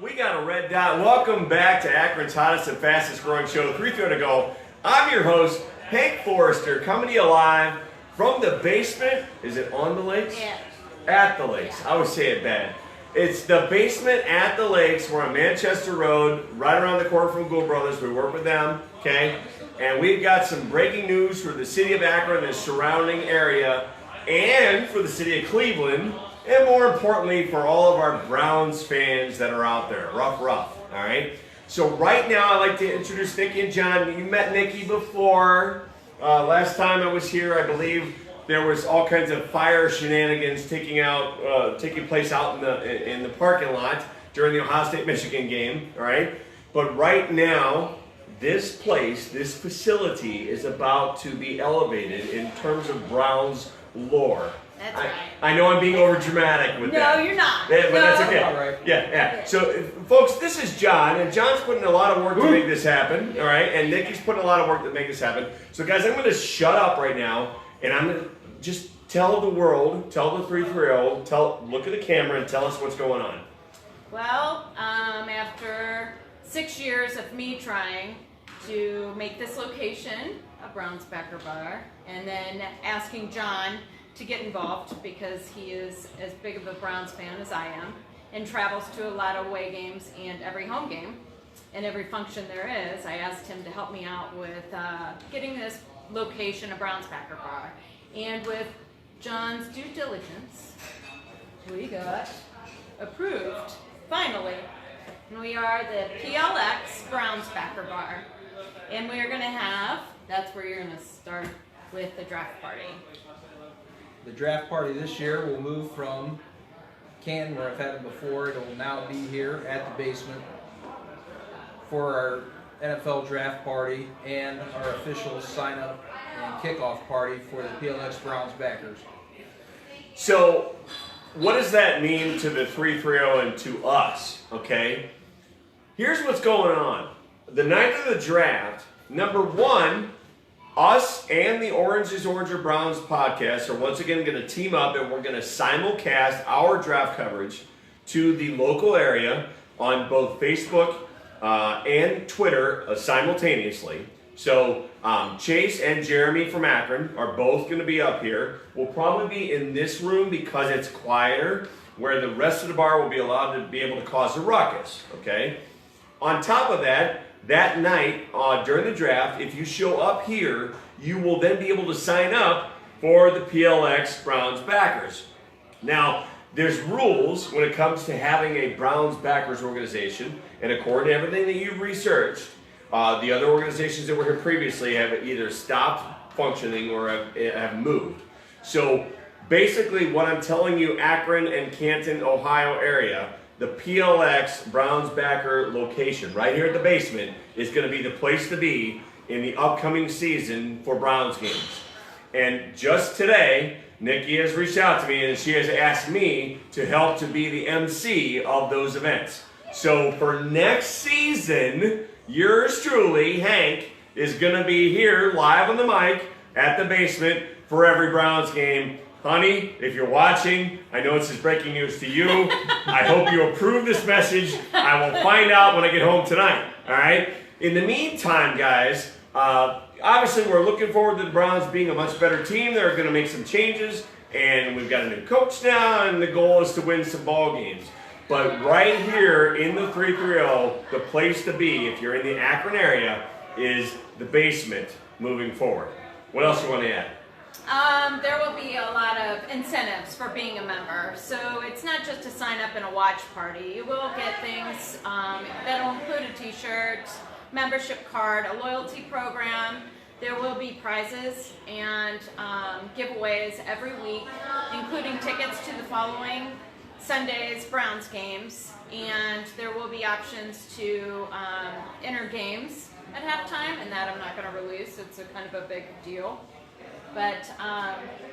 We got a red dot. Welcome back to Akron's hottest and fastest growing show, 3 to go. I'm your host, Hank Forrester, coming to you live from the basement. Is it on the lakes? Yeah. At the lakes. I always say it bad. It's the basement at the lakes. We're on Manchester Road, right around the corner from Gould Brothers. We work with them, okay? And we've got some breaking news for the city of Akron and the surrounding area, and for the city of Cleveland, and more importantly, for all of our Browns fans that are out there. Rough, all right? So right now, I'd like to introduce Nikki and John. You met Nikki before. Last time I was here, I believe there was all kinds of fire shenanigans taking place out in the parking lot during the Ohio State-Michigan game, all right? But right now, this place, this facility is about to be elevated in terms of Browns lore. That's right. I know I'm being over dramatic with that. No, you're not. Yeah, but no. that's okay. All right. Yeah. So, folks, this is John, and John's putting a lot of work to make this happen, all right? And Nikki's putting a lot of work to make this happen. So, guys, I'm going to shut up right now, and I'm going to just tell the world, tell the 330, look at the camera and tell us what's going on. Well, after 6 years of me trying to make this location a Browns Backer bar, and then asking John to get involved because he is as big of a Browns fan as I am and travels to a lot of away games and every home game and every function there is, I asked him to help me out with getting this location a Browns Backer bar. And with John's due diligence, we got approved, finally. And we are the PLX Browns Backer bar. And we are going to have, that's where you're going to start with the draft party. The draft party this year will move from Canton, where I've had it before. It will now be here at the basement for our NFL draft party and our official sign-up and kickoff party for the PLX Browns Backers. So, what does that mean to the 330 and to us, okay? Here's what's going on. The night of the draft, number one, us and the Orange is Orange or Browns podcast are once again going to team up, and we're going to simulcast our draft coverage to the local area on both Facebook and Twitter simultaneously. So Chase and Jeremy from Akron are both going to be up here. We'll probably be in this room because it's quieter, where the rest of the bar will be allowed to be able to cause a ruckus, okay? On top of that, that night during the draft, if you show up here, you will then be able to sign up for the PLX Browns Backers. Now, there's rules when it comes to having a Browns Backers organization, and according to everything that you've researched, the other organizations that were here previously have either stopped functioning or have moved. So basically what I'm telling you, Akron and Canton, Ohio area, the PLX Browns Backer location right here at the basement is going to be the place to be in the upcoming season for Browns games. And just today, Nikki has reached out to me and she has asked me to help to be the MC of those events. So for next season, yours truly, Hank, is going to be here live on the mic at the basement for every Browns game. Honey, if you're watching, I know this is breaking news to you. I hope you approve this message. I will find out when I get home tonight, all right? In the meantime, guys, obviously we're looking forward to the Browns being a much better team. They're going to make some changes, and we've got a new coach now, and the goal is to win some ball games. But right here in the 330, the place to be, if you're in the Akron area, is the basement moving forward. What else you want to add? There will be a lot of incentives for being a member. So it's not just to sign up in a watch party. You will get things that'll include a t-shirt, membership card, a loyalty program. There will be prizes and giveaways every week, including tickets to the following Sunday's Browns games. And there will be options to enter games at halftime, and that I'm not going to release. It's a kind of a big deal. But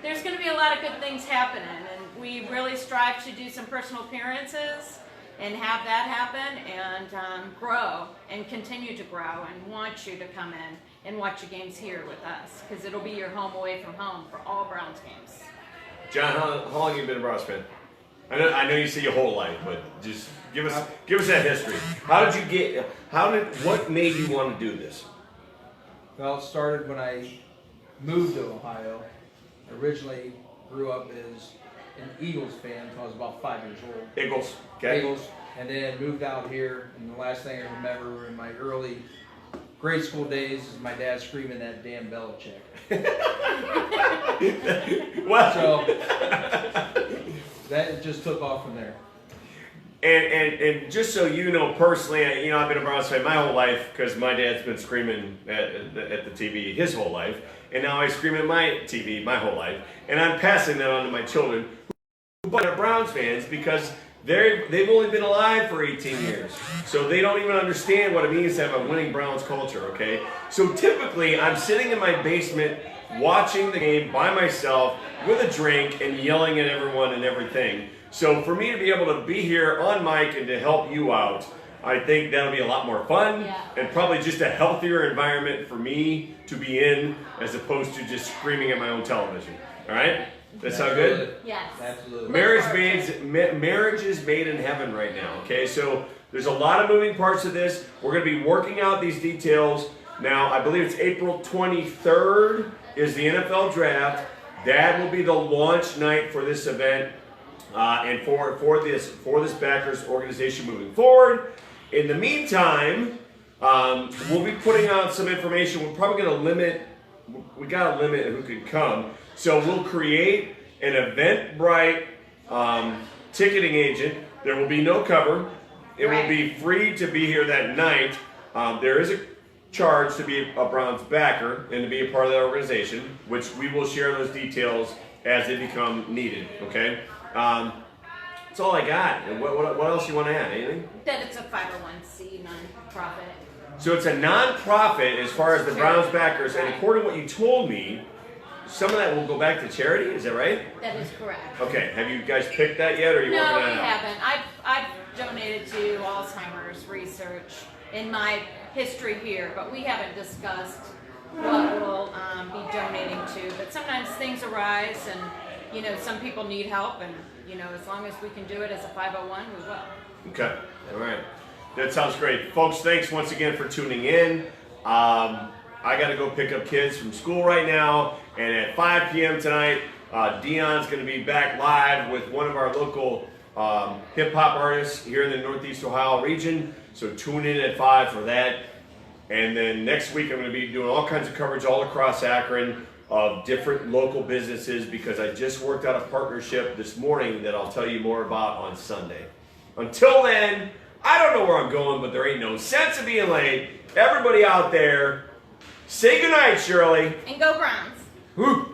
there's going to be a lot of good things happening, and we really strive to do some personal appearances and have that happen and grow and continue to grow, and want you to come in and watch the games here with us, because it'll be your home away from home for all Browns games. John, how long have you been a Browns fan? I know you say your whole life, but just give us that history. What made you want to do this? Well, it started when I moved to Ohio. I originally grew up as an Eagles fan until I was about 5 years old. Eagles, okay. Eagles, and then moved out here. And the last thing I remember in my early grade school days is my dad screaming that damn Belichick. Well, So that just took off from there. and just so you know personally, I've been a Browns fan my whole life because my dad's been screaming at the TV his whole life, and now I scream at my TV my whole life, and I'm passing that on to my children who are Browns fans because they've only been alive for 18 years, so they don't even understand what it means to have a winning Browns culture. Okay, so typically I'm sitting in my basement watching the game by myself with a drink and yelling at everyone and everything. So for me to be able to be here on mic and to help you out, I think that'll be a lot more fun and probably just a healthier environment for me to be in as opposed to just screaming at my own television. All right? That sound good? Yes. Absolutely. Marriage is made in heaven right now, okay? So there's a lot of moving parts of this. We're going to be working out these details. Now, I believe it's April 23rd is the NFL draft. That will be the launch night for this event and for this Backers organization moving forward. In the meantime, we'll be putting out some information. We're probably going to we got to limit who can come. So we'll create an Eventbrite ticketing agent. There will be no cover. It will be free to be here that night. There is a charge to be a Browns backer and to be a part of that organization, which we will share those details as they become needed. Okay, that's all I got. What else you want to add? Anything? That it's a 501c nonprofit. So it's a non-profit as far as the Browns backers, and according to what you told me, some of that will go back to charity. Is that right? That is correct. Okay. Have you guys picked that yet, or are you working on it? No, we haven't. I've donated to Alzheimer's research in my history here, but we haven't discussed what we'll be donating to. But sometimes things arise, and some people need help, and as long as we can do it as a 501, we will. Okay. All right. That sounds great, folks. Thanks once again for tuning in. I got to go pick up kids from school right now, and at 5 p.m. tonight, Dion's going to be back live with one of our local hip-hop artists here in the Northeast Ohio region, so tune in at 5 for that. And then next week I'm going to be doing all kinds of coverage all across Akron of different local businesses because I just worked out a partnership this morning that I'll tell you more about on Sunday. Until then, I don't know where I'm going, but there ain't no sense of being late. Everybody out there, say goodnight, Shirley. And go Browns. Woo.